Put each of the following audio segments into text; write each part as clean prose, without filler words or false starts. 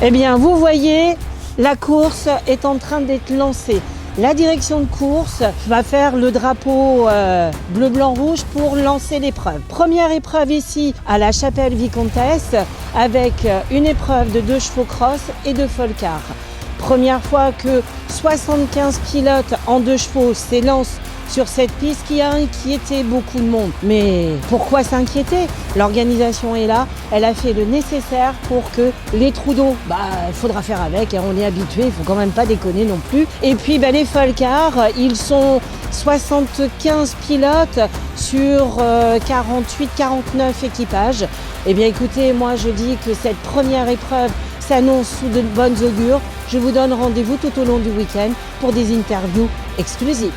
Eh bien, vous voyez, la course est en train d'être lancée. La direction de course va faire le drapeau bleu, blanc, rouge pour lancer l'épreuve. Première épreuve ici à la Chapelle-Vicomtesse avec une épreuve de 2 chevaux cross et de folcar. Première fois que 75 pilotes en 2 chevaux s'élancent sur cette piste qui a inquiété beaucoup de monde. Mais pourquoi s'inquiéter? L'organisation est là, elle a fait le nécessaire pour que les trous d'eau, il faudra faire avec, on est habitué, il faut quand même pas déconner non plus. Et puis les folcars, ils sont 75 pilotes sur 48-49 équipages. Eh bien écoutez, moi je dis que cette première épreuve s'annonce sous de bonnes augures. Je vous donne rendez-vous tout au long du week-end pour des interviews exclusives.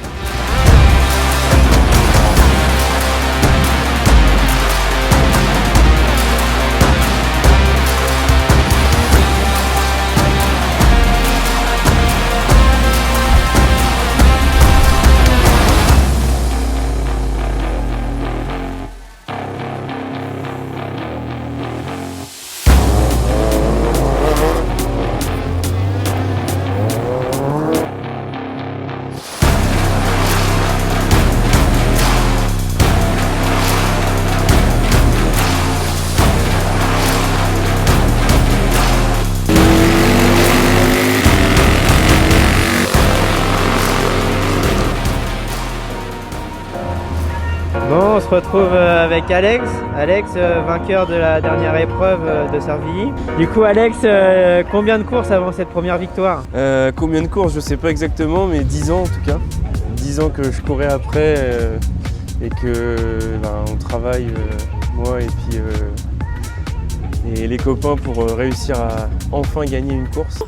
Bon, on se retrouve avec Alex, vainqueur de la dernière épreuve de Servilly. Du coup Alex, combien de courses avant cette première victoire? Combien de courses, je sais pas exactement, mais 10 ans en tout cas. 10 ans que je courais après et que on travaille, moi et puis et les copains pour réussir à enfin gagner une course.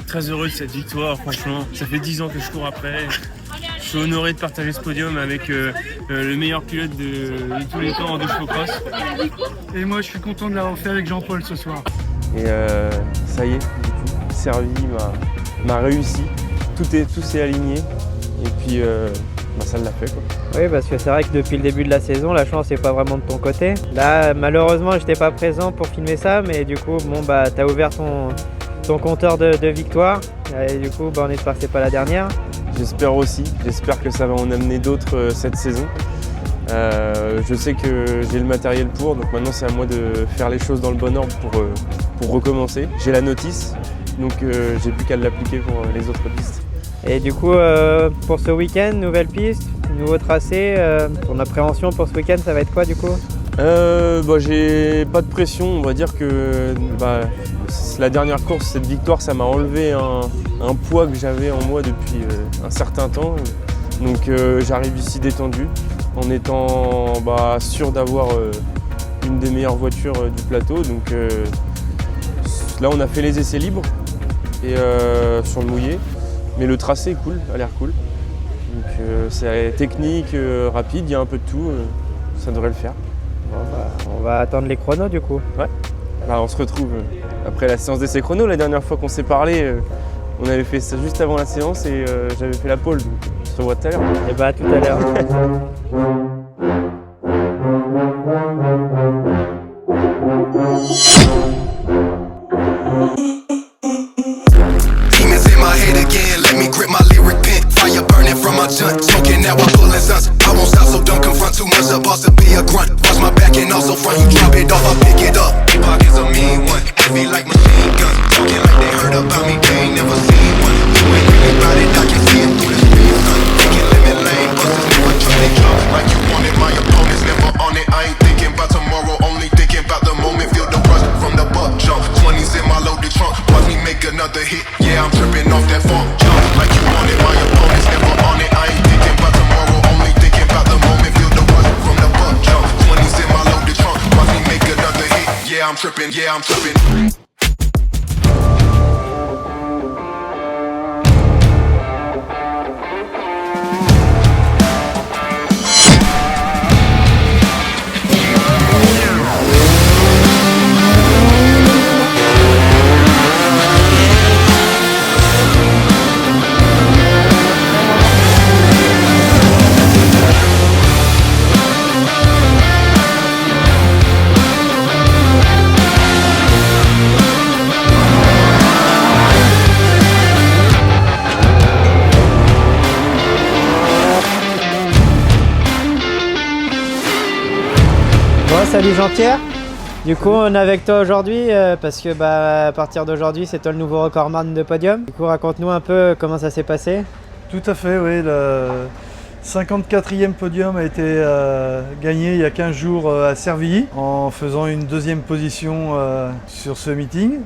Très heureux de cette victoire, franchement. Ça fait 10 ans que je cours après. Je suis honoré de partager ce podium avec le meilleur pilote de tous les temps en 2 chevaux cross. Et moi je suis content de l'avoir fait avec Jean-Paul ce soir. Et ça y est, du coup, Servilly m'a réussi. Tout s'est aligné et puis ça l'a fait quoi. Oui, parce que c'est vrai que depuis le début de la saison, la chance n'est pas vraiment de ton côté. Là, malheureusement, j'étais pas présent pour filmer ça, mais du coup, t'as ouvert ton compteur de victoire. Et du coup, on espère que c'est pas la dernière. J'espère aussi, j'espère que ça va en amener d'autres cette saison. Je sais que j'ai le matériel pour, donc maintenant c'est à moi de faire les choses dans le bon ordre pour recommencer. J'ai la notice, donc j'ai plus qu'à l'appliquer pour les autres pistes. Et du coup, pour ce week-end, nouvelle piste, nouveau tracé, ton appréhension pour ce week-end, ça va être quoi du coup? J'ai pas de pression, on va dire que la dernière course, cette victoire, ça m'a enlevé un poids que j'avais en moi depuis un certain temps. Donc j'arrive ici détendu, en étant sûr d'avoir une des meilleures voitures du plateau. Donc là on a fait les essais libres et sur le mouillé, mais le tracé est cool, a l'air cool. Donc c'est technique, rapide, il y a un peu de tout, ça devrait le faire. On va attendre les chronos du coup. Ouais. On se retrouve après la séance d'essai chrono. La dernière fois qu'on s'est parlé, on avait fait ça juste avant la séance et j'avais fait la pole. Donc on se revoit tout à l'heure. Et à tout à l'heure. Demons in my head again, let me grip my lyric pen. Fire burning from my junk, smoking now I'm pulling sons. I won't stop, so don't confront too much. A boss to be a grunt. Watch my back and also front. You drop it off, I pick it up. Pockets a mean one, heavy like machine guns. Talking like they heard about me, they ain't never seen one. You ain't really about it, I can see it through the screen, son. Thinking lemon lane, busters never trust they drop. Like you wanted, my opponents never on it. I ain't thinking about tomorrow, only thinking about the moment. Feel the rush from the buck jump. 20s in my loaded trunk, watch me make another hit. Yeah, I'm tripping off that funk jump. Like you wanted, my opponents never on it. I ain't thinking about tomorrow, only thinking about the moment. Feel the rush from the buck jump. 20s in my loaded trunk, watch me make another hit. Yeah, I'm tripping, yeah, I'm tripping. salut Jean-Pierre. Du coup, on est avec toi aujourd'hui parce que à partir d'aujourd'hui, c'est toi le nouveau recordman de podium. Du coup, raconte-nous un peu comment ça s'est passé. Tout à fait, oui. Le 54e podium a été gagné il y a 15 jours à Servilly en faisant une deuxième position sur ce meeting.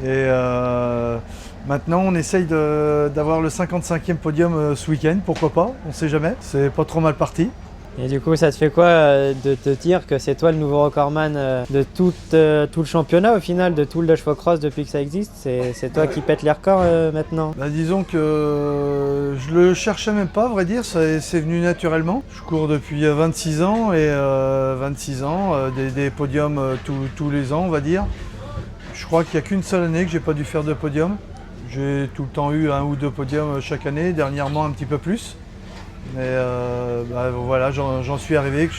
Et maintenant, on essaye d'avoir le 55e podium ce week-end, pourquoi pas, on ne sait jamais. C'est pas trop mal parti. Et du coup, ça te fait quoi de te dire que c'est toi le nouveau recordman de tout le championnat au final, de tout le Dutch Folk Cross depuis que ça existe? C'est toi qui pète les records maintenant? Disons que je le cherchais même pas, à vrai dire, c'est venu naturellement. Je cours depuis 26 ans et 26 ans, des podiums tous les ans, on va dire. Je crois qu'il n'y a qu'une seule année que j'ai pas dû faire de podium. J'ai tout le temps eu 1 ou 2 podiums chaque année, dernièrement un petit peu plus. Mais voilà, j'en suis arrivé, que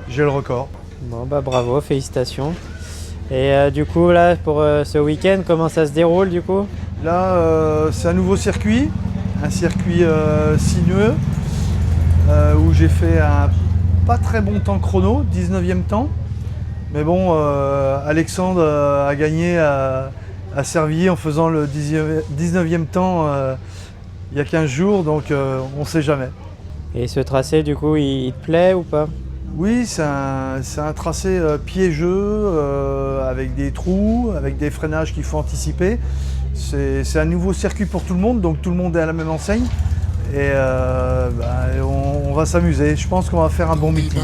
j'ai le record. Bon bravo, félicitations. Et du coup là pour ce week-end, comment ça se déroule du coup? Là c'est un nouveau circuit, un circuit sinueux où j'ai fait un pas très bon temps chrono, 19e temps. Mais bon, Alexandre a gagné à Servilly en faisant le 19e temps il y a 15 jours, donc on ne sait jamais. Et ce tracé, du coup, il te plaît ou pas? Oui, c'est un tracé piégeux, avec des trous, avec des freinages qu'il faut anticiper. C'est un nouveau circuit pour tout le monde, donc tout le monde est à la même enseigne. Et on va s'amuser. Je pense qu'on va faire un bon meeting.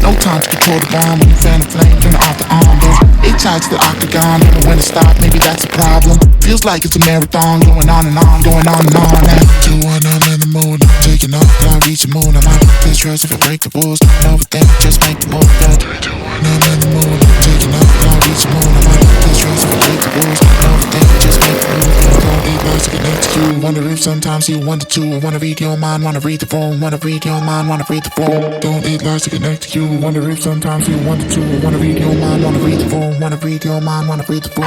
No time to control the bomb when you fan the flame, turn off the arm. There's 8 sides to the octagon, don't know when to stop, maybe that's a problem. Feels like it's a marathon, going on and on, going on and on. At 2-1, I'm in the mood, taking off till I reach the moon. I'm out of this trust if I break the rules, don't overthink, just make the move. 3-2-1, I'm in the mood, taking off till I reach the moon. I'm out of this trust if I break the rules, don't overthink, just make the move. Don't need lies to get next to you. Wonder if sometimes you want to. Wanna read your mind, wanna read the phone. Wanna read your mind, wanna read the phone. Don't need lies to connect to you. Wonder if sometimes you want to. Wanna read your mind, wanna read the phone. Wanna read your mind, wanna read the phone.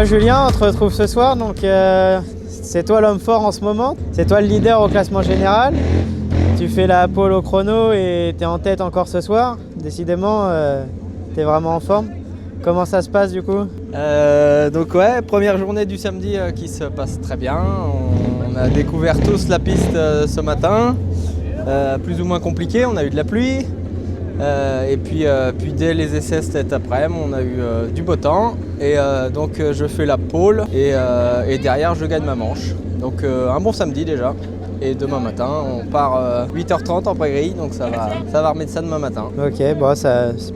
Bah Julien, on te retrouve ce soir, donc c'est toi l'homme fort en ce moment, c'est toi le leader au classement général. Tu fais la pole au chrono et tu es en tête encore ce soir. Décidément, tu es vraiment en forme. Comment ça se passe du coup? Donc ouais, première journée du samedi qui se passe très bien. On a découvert tous la piste ce matin, plus ou moins compliqué, on a eu de la pluie. Et puis dès les essais cet après-midi, on a eu du beau temps. Et donc je fais la pole et derrière je gagne ma manche. Donc un bon samedi déjà. Et demain matin, on part 8h30 en pré-grille, donc ça va remettre ça demain matin. Ok, bon,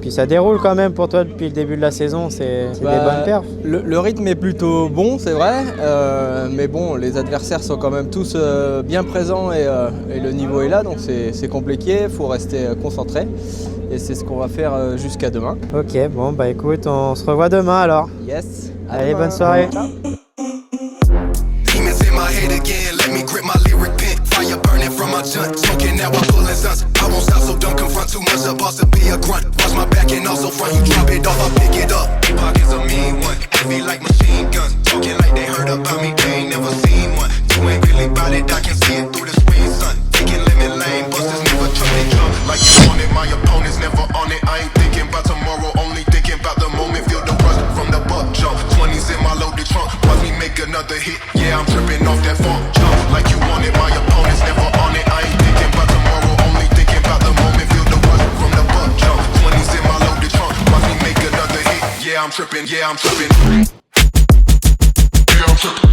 puis ça déroule quand même pour toi depuis le début de la saison, c'est des bonnes perfs. Le rythme est plutôt bon, c'est vrai, mais bon, les adversaires sont quand même tous bien présents et le niveau est là, donc c'est compliqué, il faut rester concentré. Et c'est ce qu'on va faire jusqu'à demain. Ok, bon, bah écoute, on se revoit demain alors. Yes. Allez, bonne soirée. Ciao. Demons in my head again, let me grip my lyric pen. Fire burning from my junk, smoking now I'm pulling stunts. I won't stop, so don't confront too much. A boss to be a grunt. Watch my back and also front. You drop it off, I pick it up. Pockets a mean one, heavy like machine guns. Talking like they heard about me, they ain't never seen one. You ain't really bout it, I can see it through the screen, son. Taking lemon lane, busters never trust they drunk. Like you on it, my opponent's never on it. I ain't thinking about tomorrow, only thinking about the moment. Feel the rush from the buck jump. 20s in my loaded trunk, watch me make another hit. Yeah, I'm tripping off that funk jump. Like you want it, my opponent's never on it. I ain't thinking about tomorrow, only thinking about the moment. Feel the rush from the buck jump. 20s in my loaded trunk, watch me make another hit. Yeah, I'm tripping, yeah, I'm tripping. Yeah, I'm tripping.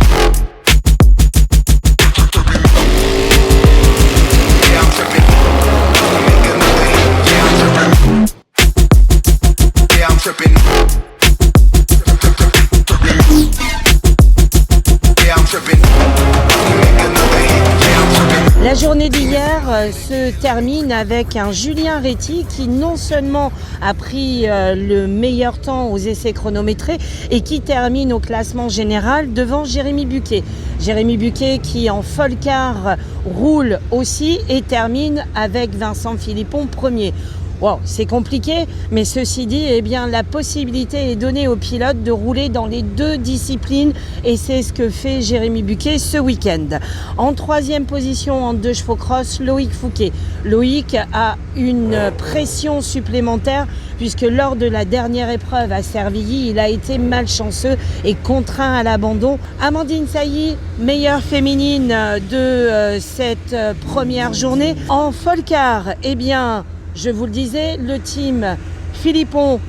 La journée d'hier se termine avec un Julien Réty qui non seulement a pris le meilleur temps aux essais chronométrés et qui termine au classement général devant Jérémy Buquet. Jérémy Buquet qui en Folcar roule aussi et termine avec Vincent Philippon premier. Wow, c'est compliqué, mais ceci dit, eh bien, la possibilité est donnée aux pilotes de rouler dans les deux disciplines et c'est ce que fait Jérémy Buquet ce week-end. En troisième position en 2 chevaux cross, Loïc Fouquet. Loïc a une pression supplémentaire puisque lors de la dernière épreuve à Servilly, il a été malchanceux et contraint à l'abandon. Amandine Sailly, meilleure féminine de cette première journée. En Folcar, eh bien, je vous le disais, le team Philippon,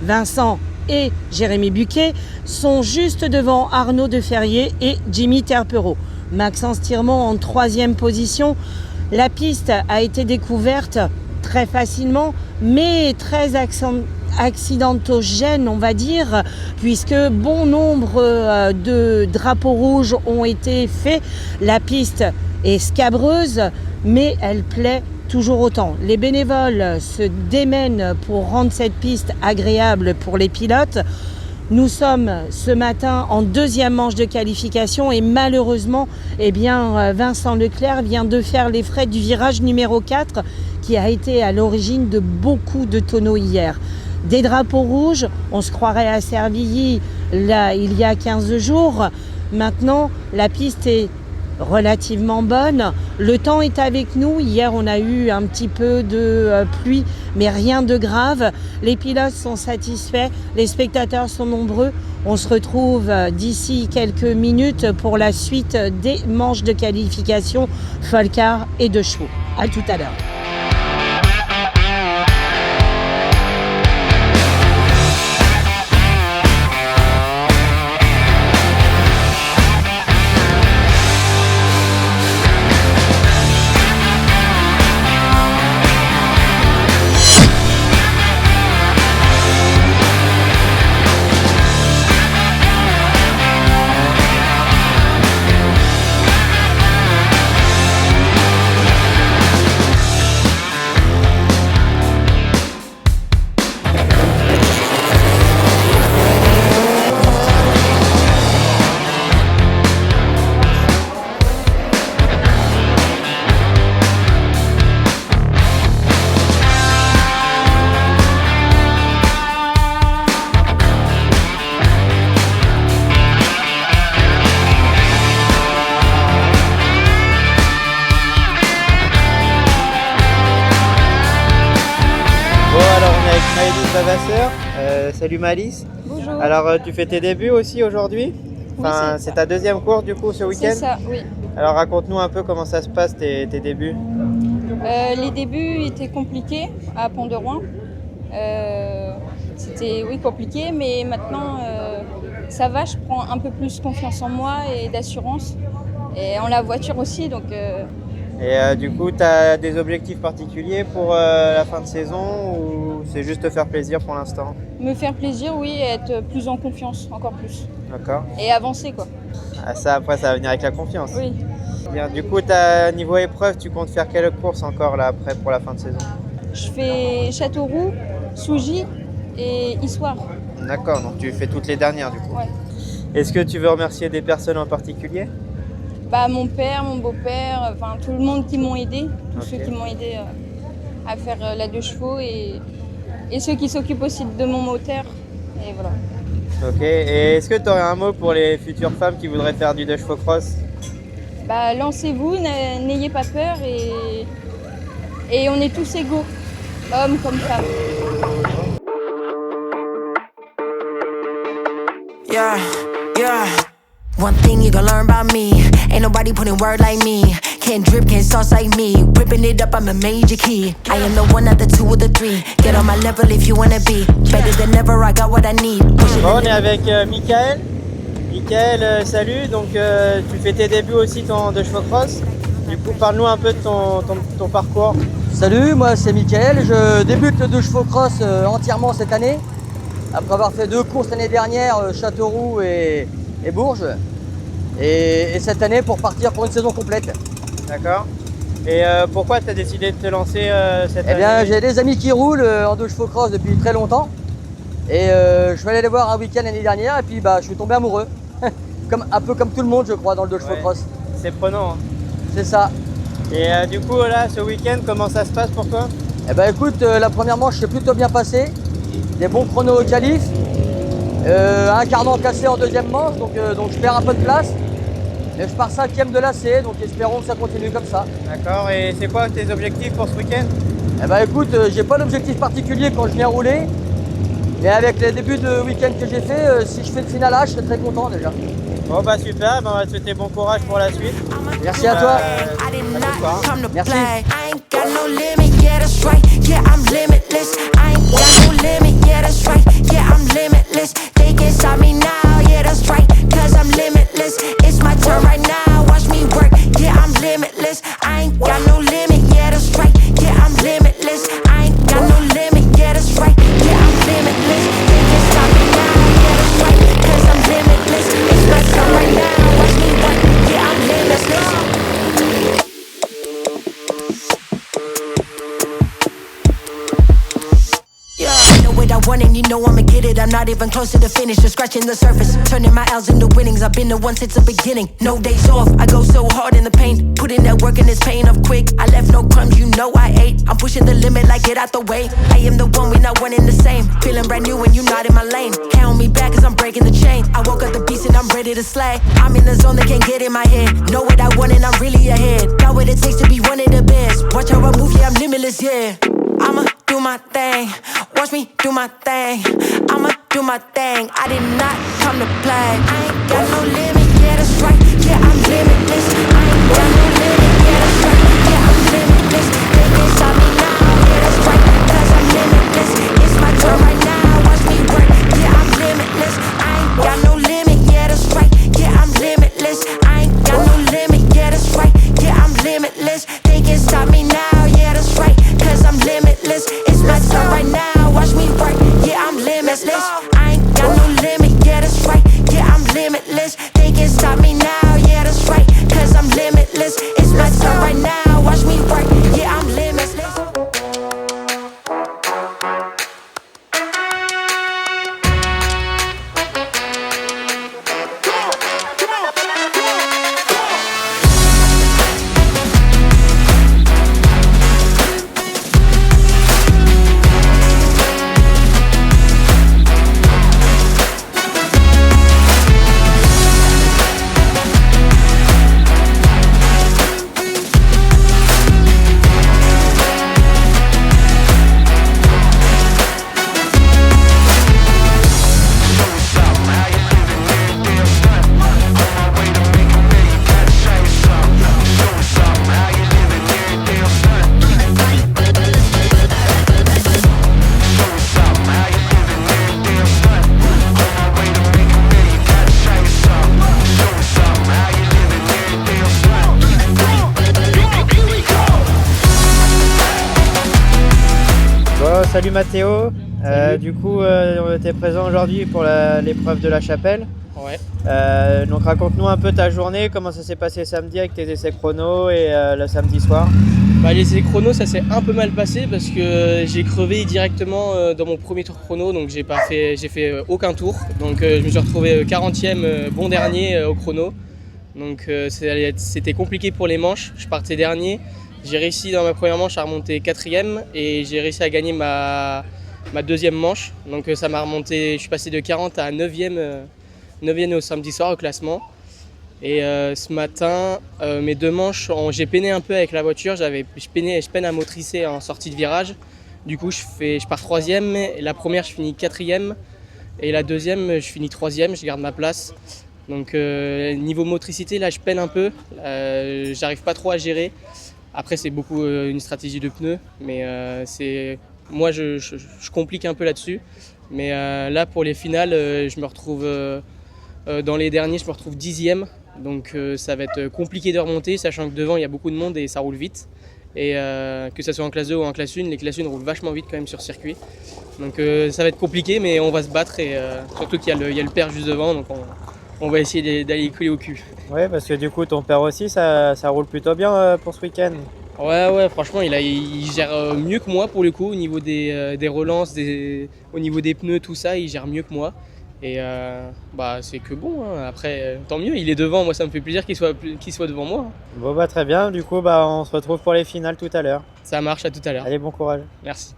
Vincent et Jérémy Buquet sont juste devant Arnaud Deferrier et Jimmy Terpereau. Maxence Tirmont en 3e position. La piste a été découverte très facilement, mais très accidentogène, on va dire, puisque bon nombre de drapeaux rouges ont été faits. La piste est scabreuse, mais elle plaît toujours autant. Les bénévoles se démènent pour rendre cette piste agréable pour les pilotes. Nous sommes ce matin en 2e manche de qualification et malheureusement, eh bien, Vincent Leclerc vient de faire les frais du virage numéro 4 qui a été à l'origine de beaucoup de tonneaux hier. Des drapeaux rouges, on se croirait à Servilly là, il y a 15 jours. Maintenant, la piste est relativement bonne. Le temps est avec nous. Hier, on a eu un petit peu de pluie, mais rien de grave. Les pilotes sont satisfaits. Les spectateurs sont nombreux. On se retrouve d'ici quelques minutes pour la suite des manches de qualification Folcar et de chevaux. À tout à l'heure. avec Maëlys Vavasseur. Salut Malice. Bonjour. Alors tu fais tes débuts aussi aujourd'hui? Enfin, c'est ta deuxième course du coup ce week-end? C'est ça, oui. Alors raconte-nous un peu comment ça se passe tes débuts. Les débuts étaient compliqués à Pont-de-Rouen. C'était compliqué, mais maintenant ça va, je prends un peu plus confiance en moi et d'assurance. Et en la voiture aussi, donc... Et du coup, tu as des objectifs particuliers pour la fin de saison ou c'est juste te faire plaisir pour l'instant? Me faire plaisir, oui, et être plus en confiance, encore plus. D'accord. Et avancer, quoi. Ah, ça, après, ça va venir avec la confiance. Oui. Bien, du coup, niveau épreuve, tu comptes faire quelle course encore là après pour la fin de saison? Je fais Châteauroux, Sougy et Issoire. D'accord, donc tu fais toutes les dernières du coup. Ouais. Est-ce que tu veux remercier des personnes en particulier? Mon père, mon beau-père, enfin tout le monde qui m'ont aidé, tous ceux qui m'ont aidé à faire la 2 chevaux et ceux qui s'occupent aussi de mon moteur. Et voilà. Ok, et est-ce que tu aurais un mot pour les futures femmes qui voudraient faire du 2 chevaux cross? Lancez-vous, n'ayez pas peur et on est tous égaux, hommes comme femmes. Yeah, yeah. One thing you gon' learn about me, ain't nobody putting word like me. Can't drip, can't sauce like me. Ripping it up, I'm a major key. I am the one, not the 2 or the 3. Get on my level if you wanna be better than ever. I got what I need. Bon, on est avec Michael. Michael, salut. Donc tu fais tes débuts aussi en 2 chevaux cross. Du coup, parle-nous un peu de ton parcours. Salut, moi c'est Michael. Je débute le 2 chevaux cross entièrement cette année. Après avoir fait 2 courses l'année dernière, Châteauroux et Bourges. Et cette année pour partir pour une saison complète. D'accord. Et pourquoi tu as décidé de te lancer cette année? Eh bien, j'ai des amis qui roulent en 2 chevaux cross depuis très longtemps. Et je suis allé les voir un week-end l'année dernière et puis je suis tombé amoureux. Un peu comme tout le monde, je crois, dans le 2 chevaux cross. C'est prenant. Hein. C'est ça. Et du coup, là, ce week-end, comment ça se passe pour toi? Eh ben écoute, la première manche s'est plutôt bien passée. Des bons chronos au qualif. Un cardan cassé en deuxième manche, donc je perds un peu de place. Mais je pars 5e de l'AC, donc espérons que ça continue comme ça. D'accord, et c'est quoi tes objectifs pour ce week-end? Eh ben écoute, j'ai pas d'objectif particulier quand je viens rouler. Mais avec les débuts de week-end que j'ai fait, si je fais le final A, je serai très content déjà. Bon super, on va te souhaiter bon courage pour la suite. Merci à toi. Merci. I'm not even close to the finish, just scratching the surface. Turning my L's into winnings, I've been the one since the beginning. No days off, I go so hard in the paint. Putting that work and it's paying off quick. I left no crumbs, you know I ate. I'm pushing the limit like get out the way. I am the one, we're not one in the same. Feeling brand new when you're not in my lane. Count me back cause I'm breaking the chain. I woke up the beast and I'm ready to slay. I'm in the zone, they can't get in my head. Know what I want and I'm really ahead. Got what it takes to be one of the best. Watch how I move, yeah, I'm limitless, yeah. I'ma do my thing, watch me do my thing. I'ma do my thing, I did not come to play. I ain't got no limit, yeah that's right, yeah I'm limitless. I ain't got no limit, yeah that's right, yeah I'm limitless. They can't stop me now, yeah that's right, cause I'm limitless. It's my turn right now, watch me work, yeah I'm limitless. I ain't got no limit, yeah that's right, yeah I'm limitless. I ain't got no limit, yeah that's right, yeah I'm limitless. They can't stop me now, yeah that's right, cause I'm limitless. It's my turn right now, watch me work, yeah I'm limitless. I ain't got no limit, yeah that's right, yeah I'm limitless. They can't stop me now, yeah that's right, cause I'm salut Mathéo. Du coup, on était présent aujourd'hui pour l'épreuve de la Chapelle. Ouais. Donc raconte-nous un peu ta journée, comment ça s'est passé samedi avec tes essais chrono et le samedi soir. Bah, les essais chrono, ça s'est un peu mal passé parce que j'ai crevé directement dans mon premier tour chrono, donc j'ai fait aucun tour. Donc je me suis retrouvé 40e, bon dernier au chrono. Donc c'était compliqué pour les manches, je partais dernier. J'ai réussi dans ma première manche à remonter 4e et j'ai réussi à gagner ma deuxième manche. Donc ça m'a remonté, je suis passé de 40 à 9e au samedi soir au classement. Et ce matin, mes deux manches, j'ai peiné un peu avec la voiture, je peine à motricer en sortie de virage. Du coup, je pars 3e, la première je finis 4e et la deuxième je finis 3e, je garde ma place. Donc niveau motricité, là je peine un peu, j'arrive pas trop à gérer. Après c'est beaucoup une stratégie de pneus, mais moi je complique un peu là-dessus. Mais là pour les finales, je me retrouve dans les derniers, je me retrouve 10e. Donc ça va être compliqué de remonter, sachant que devant il y a beaucoup de monde et ça roule vite. Et que ce soit en classe 2 ou en classe 1, les classes 1 roulent vachement vite quand même sur circuit. Donc ça va être compliqué, mais on va se battre et surtout qu'il y a le père juste devant, donc on va essayer d'aller coller au cul. Ouais, parce que du coup ton père aussi, ça roule plutôt bien pour ce week-end. Ouais, franchement il gère mieux que moi pour le coup, au niveau des relances, au niveau des pneus, tout ça, il gère mieux que moi. Et c'est que bon, hein. Après tant mieux, il est devant, moi ça me fait plaisir qu'il soit devant moi. Bon bah très bien, du coup on se retrouve pour les finales tout à l'heure. Ça marche, à tout à l'heure. Allez, bon courage. Merci.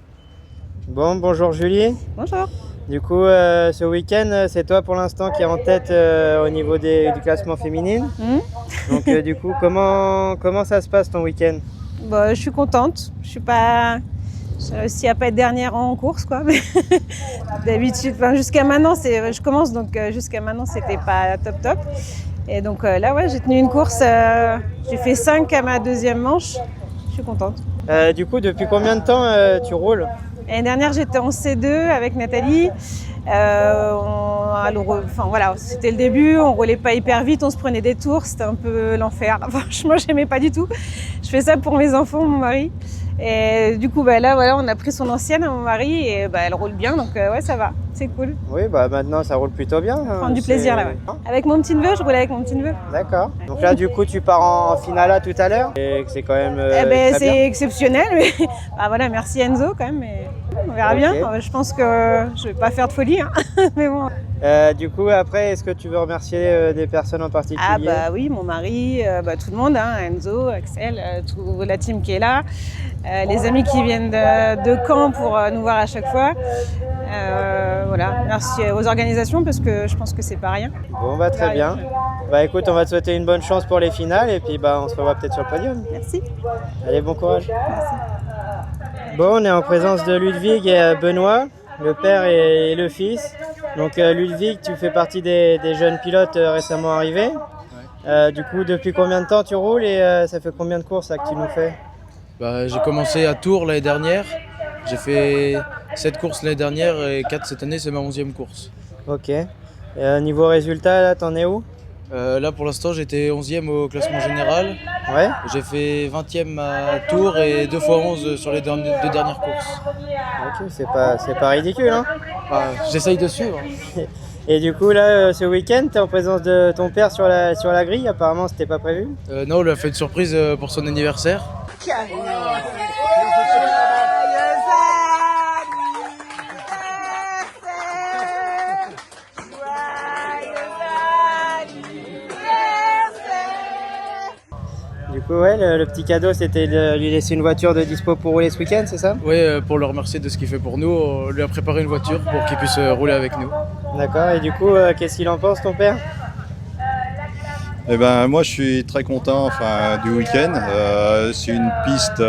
Bon, bonjour Julie. Bonjour. Du coup ce week-end c'est toi pour l'instant qui est en tête au niveau du classement féminine. Donc du coup comment ça se passe ton week-end? Je suis contente, j'ai réussi à pas être dernière en course quoi. D'habitude, jusqu'à maintenant je commence donc jusqu'à maintenant c'était pas top. Et donc là ouais, j'ai tenu une course, j'ai fait 5 à ma deuxième manche, je suis contente. Du coup depuis combien de temps tu roules? L'année dernière j'étais en C2 avec Nathalie. C'était le début, on roulait pas hyper vite, on se prenait des tours, c'était un peu l'enfer. Franchement, j'aimais pas du tout. Je fais ça pour mes enfants, mon mari. Et du coup, là, voilà, on a pris son ancienne à mon mari et elle roule bien, donc ouais, ça va, c'est cool. Oui, maintenant ça roule plutôt bien. Prendre du plaisir là, ouais. Avec mon petit neveu, je roule avec mon petit neveu. D'accord. Donc là, du coup, tu pars en finale tout à l'heure et c'est quand même. Très c'est bien. exceptionnel, mais voilà, merci Enzo quand même. Mais on verra bien. Je pense que je vais pas faire de folie, hein. Mais bon. Du coup, après, est-ce que tu veux remercier des personnes en particulier? Oui, mon mari, tout le monde, hein, Enzo, Axel, toute la team qui est là, les amis qui viennent de Caen pour nous voir à chaque fois. Voilà, merci aux organisations parce que je pense que c'est pas rien. Bon, très bien. Écoute, on va te souhaiter une bonne chance pour les finales et puis on se revoit peut-être sur le podium. Merci. Allez, bon courage. Merci. Bon, on est en présence de Ludwig et Benoît, le père et le fils. Donc Ludwig, tu fais partie des jeunes pilotes récemment arrivés. Ouais. Du coup, depuis combien de temps tu roules et ça fait combien de courses que tu nous fais? J'ai commencé à Tours l'année dernière. J'ai fait 7 courses l'année dernière et 4 cette année, c'est ma 11e course. Ok. Et niveau résultat, là, t'en es où? Là, pour l'instant, j'étais 11e au classement général. Ouais. J'ai fait 20e à Tours et 2 x 11 sur les deux dernières courses. Ok, c'est pas ridicule, hein? J'essaye de suivre. Et du coup, là, ce week-end, t'es en présence de ton père sur la grille. Apparemment, c'était pas prévu. Non, on lui a fait une surprise pour son anniversaire. Du coup, ouais, le petit cadeau, c'était de lui laisser une voiture de dispo pour rouler ce week-end, c'est ça? Oui, pour le remercier de ce qu'il fait pour nous, on lui a préparé une voiture pour qu'il puisse rouler avec nous. D'accord, et du coup, qu'est-ce qu'il en pense, ton père? Moi je suis très content du week-end. C'est une piste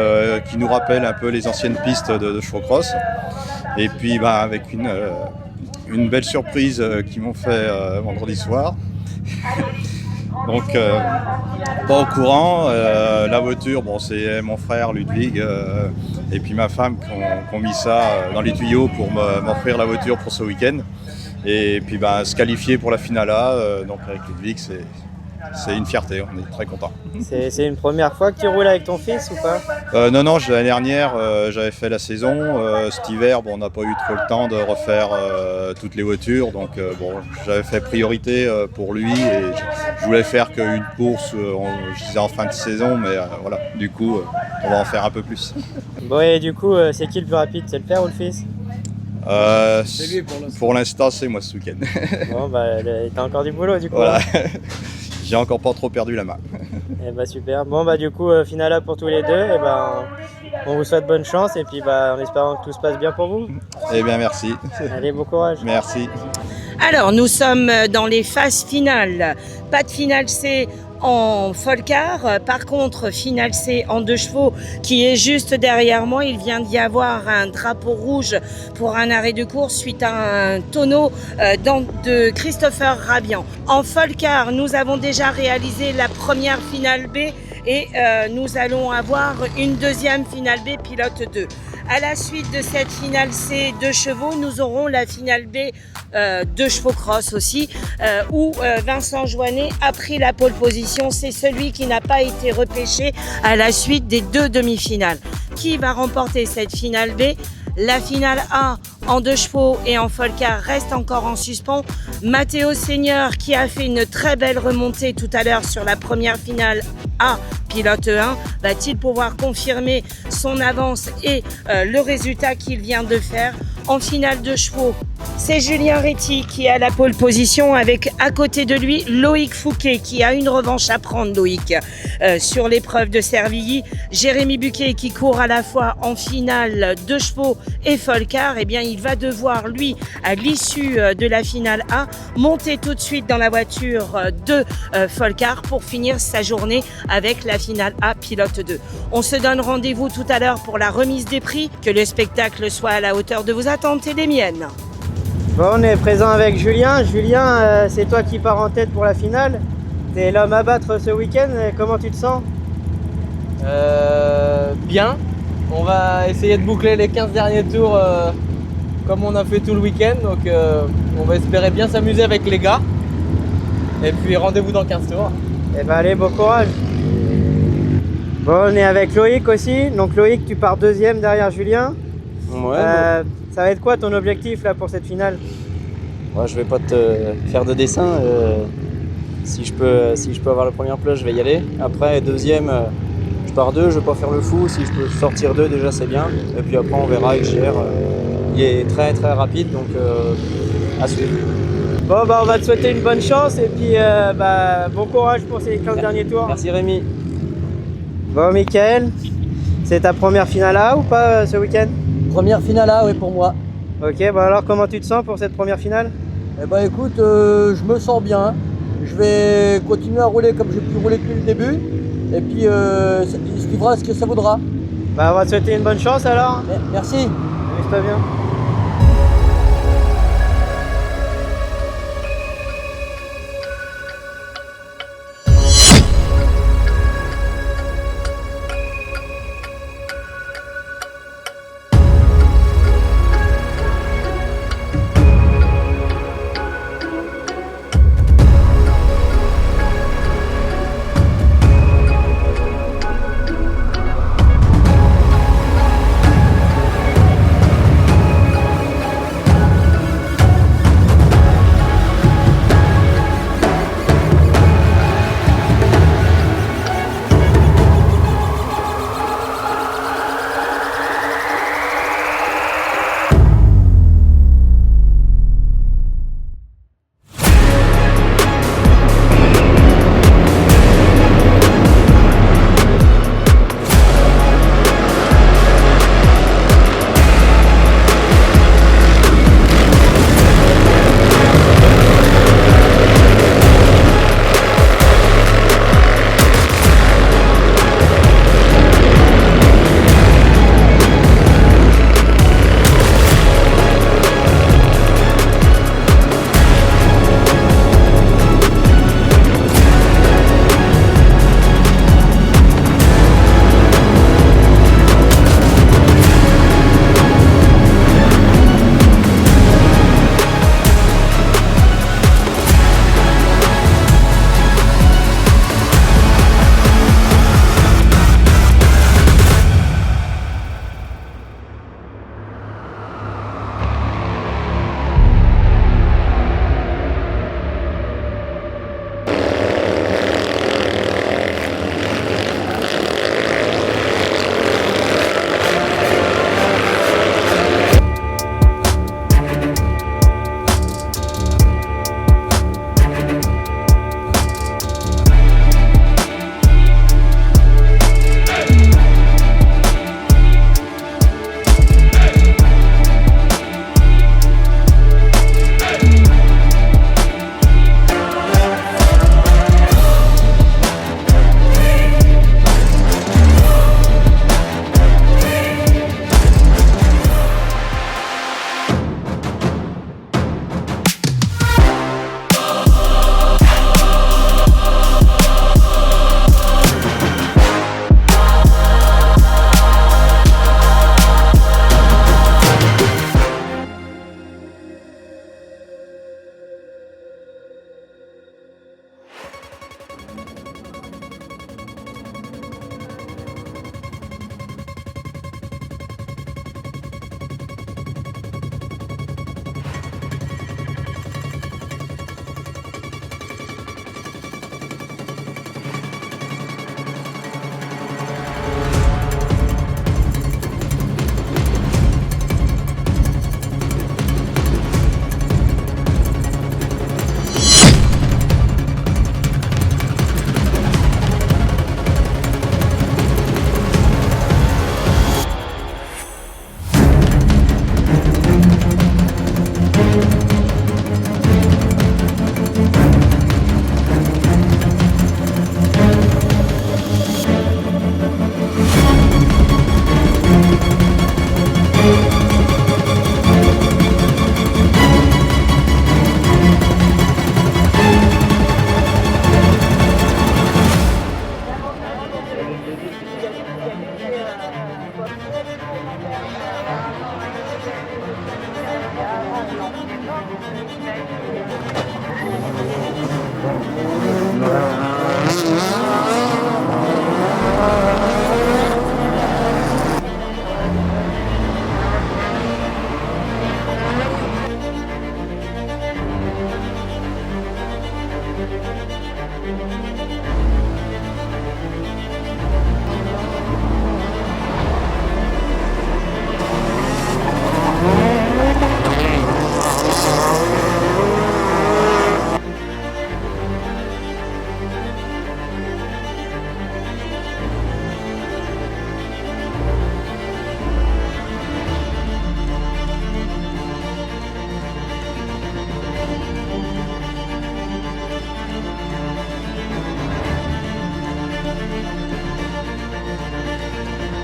qui nous rappelle un peu les anciennes pistes de chevaux-cross. Et puis avec une belle surprise qu'ils m'ont fait vendredi soir. Donc pas au courant, la voiture, c'est mon frère Ludwig et puis ma femme qui ont mis ça dans les tuyaux pour m'offrir la voiture pour ce week-end. Et puis se qualifier pour la finale A, donc avec Ludwig, c'est une fierté, on est très contents. C'est une première fois que tu roules avec ton fils ou pas? Non, l'année dernière, j'avais fait la saison. Cet hiver, bon, on n'a pas eu trop le temps de refaire toutes les voitures. Donc, bon, j'avais fait priorité pour lui et je voulais faire qu'une course, je disais en fin de saison, mais voilà, du coup, on va en faire un peu plus. Bon, et du coup, c'est qui le plus rapide? C'est le père ou le fils? C'est lui pour l'instant, c'est moi ce week-end. Bon, bah, t'as encore du boulot du coup. Voilà. J'ai encore pas trop perdu la main. Et bah super. Bon bah du coup finale pour tous les deux. Et bah on vous souhaite bonne chance et puis bah en espérant que tout se passe bien pour vous. Eh bien merci. Allez, bon courage. Merci. Alors, nous sommes dans les phases finales. Pas de finale C en Folcar. Par contre, finale C en 2 chevaux qui est juste derrière moi. Il vient d'y avoir un drapeau rouge pour un arrêt de course suite à un tonneau de Christopher Rabian. En Folcar, nous avons déjà réalisé la première finale B et nous allons avoir une deuxième finale B pilote 2. À la suite de cette finale C 2 chevaux, nous aurons la finale B 2 chevaux cross aussi, où Vincent Joannet a pris la pole position. C'est celui qui n'a pas été repêché à la suite des 2 demi-finales. Qui va remporter cette finale B? La finale A en 2 chevaux et en Folcar reste encore en suspens. Matteo Seigneur, qui a fait une très belle remontée tout à l'heure sur la première finale A pilote 1, va-t-il pouvoir confirmer son avance et le résultat qu'il vient de faire? En finale 2 chevaux, c'est Julien Réty qui a la pole position avec à côté de lui Loïc Fouquet qui a une revanche à prendre, Loïc, sur l'épreuve de Servilly. Jérémy Buquet qui court à la fois en finale 2 chevaux et Folcar. Eh bien, il va devoir, lui, à l'issue de la finale A, monter tout de suite dans la voiture de Folcar pour finir sa journée avec la finale A pilote 2. On se donne rendez-vous tout à l'heure pour la remise des prix. Que le spectacle soit à la hauteur de vos attentes et des miennes. Bon, on est présent avec Julien. Julien, c'est toi qui pars en tête pour la finale. T'es l'homme à battre ce week-end. Comment tu te sens? Bien. On va essayer de boucler les 15 derniers tours comme on a fait tout le week-end. Donc on va espérer bien s'amuser avec les gars. Et puis rendez-vous dans 15 tours. Eh ben allez, bon courage. Bon, on est avec Loïc aussi. Donc Loïc, tu pars 2e derrière Julien. Ouais. Ça va être quoi ton objectif là pour cette finale? Ouais, je vais pas te faire de dessin. Si je peux avoir la première place, je vais y aller. Après, 2e, je pars 2, je vais pas faire le fou. Si je peux sortir 2, déjà c'est bien. Et puis après, on verra avec JR. Il est très très rapide, donc à suivre. Bon, bah on va te souhaiter une bonne chance et puis bon courage pour ces 15 derniers tours. Merci Rémi. Bon, Mickaël, c'est ta première finale A ou pas ce week-end? Première finale A, oui, pour moi. Ok, bah alors comment tu te sens pour cette première finale? Eh ben écoute, je me sens bien. Je vais continuer à rouler comme j'ai pu rouler depuis le début. Et puis, il suivra ce que ça vaudra. Bah on va te souhaiter une bonne chance alors. Merci. Amuse-toi bien.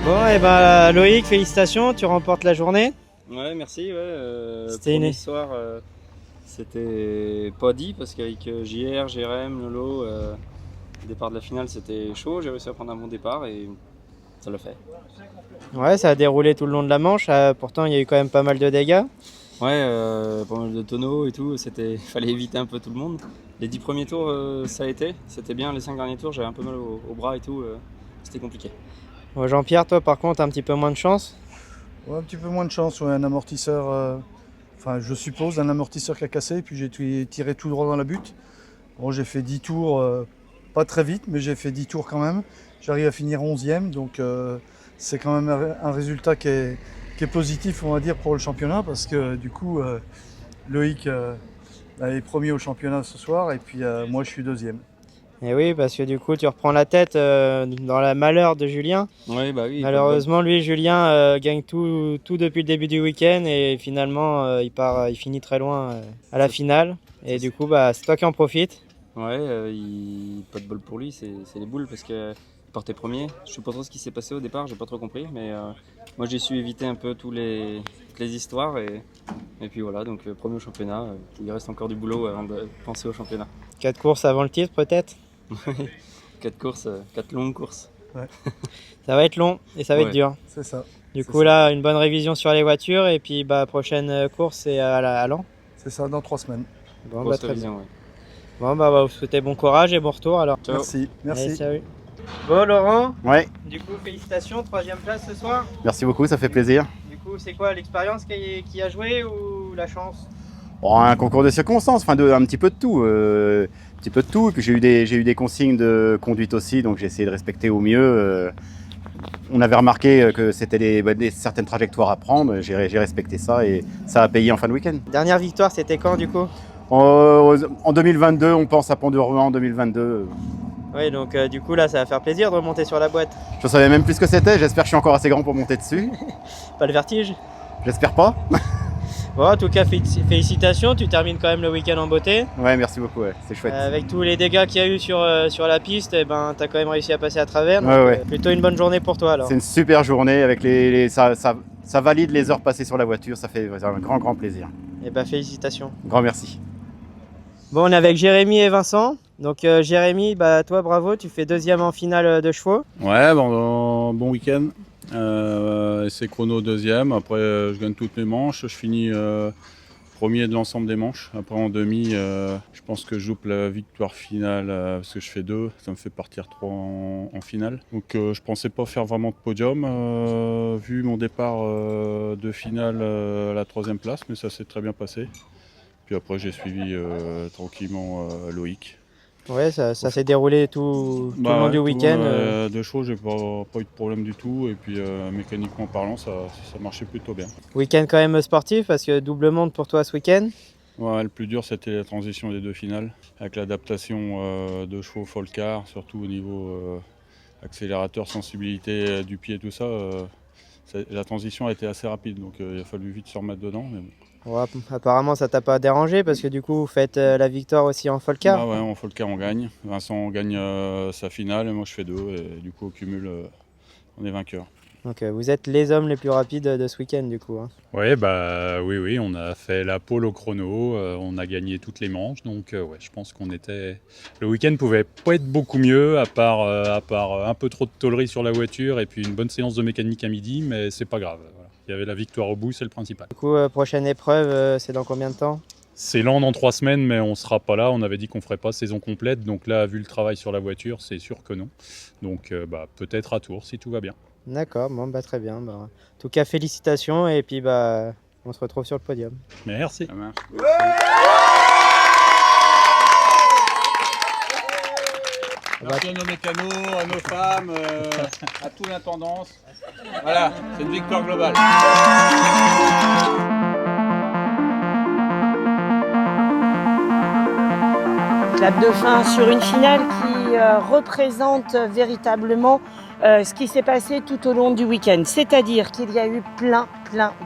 Bon, et ben Loïc, félicitations, tu remportes la journée. Ouais, merci. C'était premier une- soir, c'était pas dit parce qu'avec JR, Jérém, Lolo, le départ de la finale c'était chaud. J'ai réussi à prendre un bon départ et ça l'a fait. Ouais, ça a déroulé tout le long de la manche, pourtant il y a eu quand même pas mal de dégâts. Ouais, pas mal de tonneaux et tout. Fallait éviter un peu tout le monde. Les 10 premiers tours, ça a été. C'était bien. Les 5 derniers tours, j'avais un peu mal au bras et tout. C'était compliqué. Bon, Jean-Pierre, toi par contre, un petit peu moins de chance. Ouais, un petit peu moins de chance, ouais, un amortisseur, enfin je suppose, un amortisseur qui a cassé, et puis j'ai tiré tout droit dans la butte. Bon, j'ai fait 10 tours, pas très vite, mais j'ai fait 10 tours quand même. J'arrive à finir 11e, donc c'est quand même un résultat qui est positif, on va dire, pour le championnat, parce que du coup, Loïc est premier au championnat ce soir, et puis moi je suis deuxième. Et oui, parce que du coup, tu reprends la tête dans la malheur de Julien. Ouais, bah oui. Malheureusement, lui, Julien, gagne tout depuis le début du week-end et finalement, il finit très loin à la finale. Et du coup, bah, c'est toi qui en profites. Ouais, pas de bol pour lui, c'est les boules parce qu'il partait premier. Je sais pas trop ce qui s'est passé au départ, j'ai pas trop compris, mais moi j'ai su éviter un peu toutes les histoires et puis voilà, donc premier au championnat. Il reste encore du boulot avant de penser au championnat. 4 courses avant le titre, peut-être. 4 courses, 4 longues courses. Ouais. Ça va être long et ça va être dur. C'est ça. Du coup, là, une bonne révision sur les voitures et puis bah, prochaine course, c'est à Lens. C'est ça, dans 3 semaines. Bon, Grosse bah, très révision, bien. ouais. Bon, bah, on va vous souhaiter bon courage et bon retour alors. Ciao. Merci, merci. Allez, salut. Bon, Laurent, Ouais, du coup, félicitations, 3e place ce soir. merci beaucoup, ça fait plaisir. Du coup, c'est quoi l'expérience qui a joué ou la chance? Bon, un concours de circonstances, enfin un petit peu de tout. Un petit peu de tout. Et puis j'ai eu des consignes de conduite aussi, donc j'ai essayé de respecter au mieux. On avait remarqué que c'était certaines trajectoires à prendre, j'ai respecté ça et ça a payé en fin de week-end. Dernière victoire, c'était quand du coup? En 2022, on pense à Pont-de-Rouen en 2022. Oui, donc du coup là, ça va faire plaisir de remonter sur la boîte. Je savais même plus ce que c'était, j'espère que je suis encore assez grand pour monter dessus. Pas le vertige? J'espère pas. Bon, en tout cas, félicitations, tu termines quand même le week-end en beauté. Ouais, merci beaucoup, ouais, c'est chouette. Avec tous les dégâts qu'il y a eu sur la piste, eh ben, tu as quand même réussi à passer à travers. Donc, Ouais. plutôt une bonne journée pour toi alors. C'est une super journée, avec ça valide les heures passées sur la voiture, ça fait un grand plaisir. Et ben, félicitations. Grand merci. Bon, on est avec Jérémy et Vincent. Donc Jérémy, bah, toi bravo, tu fais 2e en finale de chevaux. Ouais, bon week-end. C'est chrono 2e. Après, je gagne toutes mes manches. Je finis premier de l'ensemble des manches. Après, en demi, je pense que je loupe la victoire finale parce que je fais 2. Ça me fait partir 3 en finale. Donc, je pensais pas faire vraiment de podium vu mon départ de finale à la 3e place, mais ça s'est très bien passé. Puis après, j'ai suivi tranquillement Loïc. Ouais, ça s'est déroulé tout le long du week-end. De chaud, j'ai pas eu de problème du tout. Et puis mécaniquement parlant, ça marchait plutôt bien. Week-end quand même sportif parce que double monde pour toi ce week-end. Ouais, le plus dur, c'était la transition des 2 finales. Avec l'adaptation de chevaux Folcar, surtout au niveau accélérateur, sensibilité du pied, tout ça. La transition a été assez rapide, donc il a fallu vite se remettre dedans. Mais bon. Ouais, apparemment ça t'a pas dérangé parce que du coup vous faites la victoire aussi en Folcar. Ah ouais, en Folcar on gagne. Vincent gagne sa finale et moi je fais 2 et du coup au cumul on est vainqueur. Donc vous êtes les hommes les plus rapides de ce week-end du coup. Hein. Ouais, oui, on a fait la pole au chrono, on a gagné toutes les manches, donc ouais, je pense qu'on était... Le week-end pouvait pas être beaucoup mieux, à part un peu trop de tôlerie sur la voiture et puis une bonne séance de mécanique à midi, mais c'est pas grave. Voilà. Il y avait la victoire au bout, c'est le principal. Du coup, prochaine épreuve, c'est dans combien de temps ? C'est lent dans 3 semaines, mais on sera pas là. On avait dit qu'on ferait pas saison complète, donc là, vu le travail sur la voiture, c'est sûr que non. Donc peut-être à Tours, si tout va bien. D'accord, bon, très bien. En tout cas, félicitations et puis on se retrouve sur le podium. Merci. Merci à nos mécanos, à nos femmes, à toute l'intendance. Voilà, c'est une victoire globale. Clap de fin sur une finale qui représente véritablement ce qui s'est passé tout au long du week-end. C'est-à-dire qu'il y a eu plein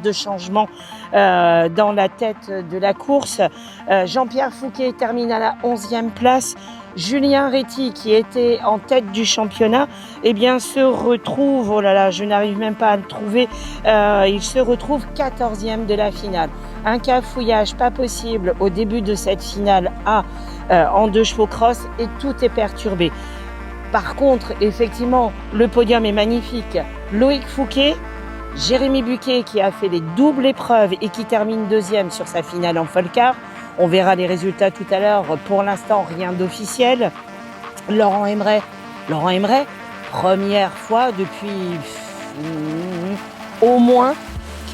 de changements dans la tête de la course. Jean-Pierre Fouquet termine à la 11e place. Julien Réty, qui était en tête du championnat, se retrouve, oh là là, je n'arrive même pas à le trouver, il se retrouve 14e de la finale. Un cafouillage pas possible au début de cette finale en 2 chevaux cross et tout est perturbé. Par contre, effectivement, le podium est magnifique. Loïc Fouquet, Jérémy Buquet qui a fait les doubles épreuves et qui termine 2e sur sa finale en Folcar. On verra les résultats tout à l'heure. Pour l'instant, rien d'officiel. Laurent Emeret, première fois depuis au moins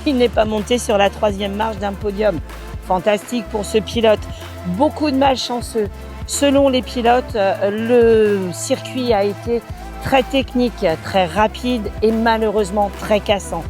qu'il n'est pas monté sur la 3e marche d'un podium. Fantastique pour ce pilote. Beaucoup de malchanceux. Selon les pilotes, le circuit a été très technique, très rapide et malheureusement très cassant.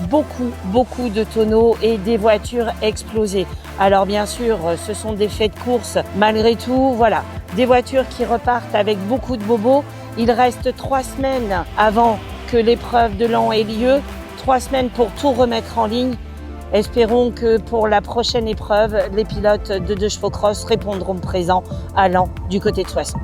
Beaucoup de tonneaux et des voitures explosées. Alors bien sûr, ce sont des faits de course. Malgré tout, voilà, des voitures qui repartent avec beaucoup de bobos. Il reste 3 semaines avant que l'épreuve de l'an ait lieu. 3 semaines pour tout remettre en ligne. Espérons que pour la prochaine épreuve, les pilotes de 2 chevaux cross répondront présents à Laon du côté de Soissons.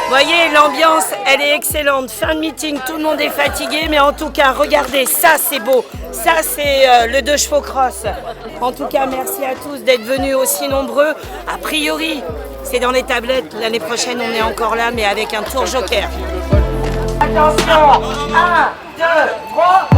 Voyez, l'ambiance, elle est excellente. Fin de meeting, tout le monde est fatigué, mais en tout cas, regardez, ça c'est beau. Ça c'est le 2 chevaux cross. En tout cas, merci à tous d'être venus aussi nombreux. A priori, c'est dans les tablettes. L'année prochaine, on est encore là, mais avec un tour joker. Attention, 1, 2, 3...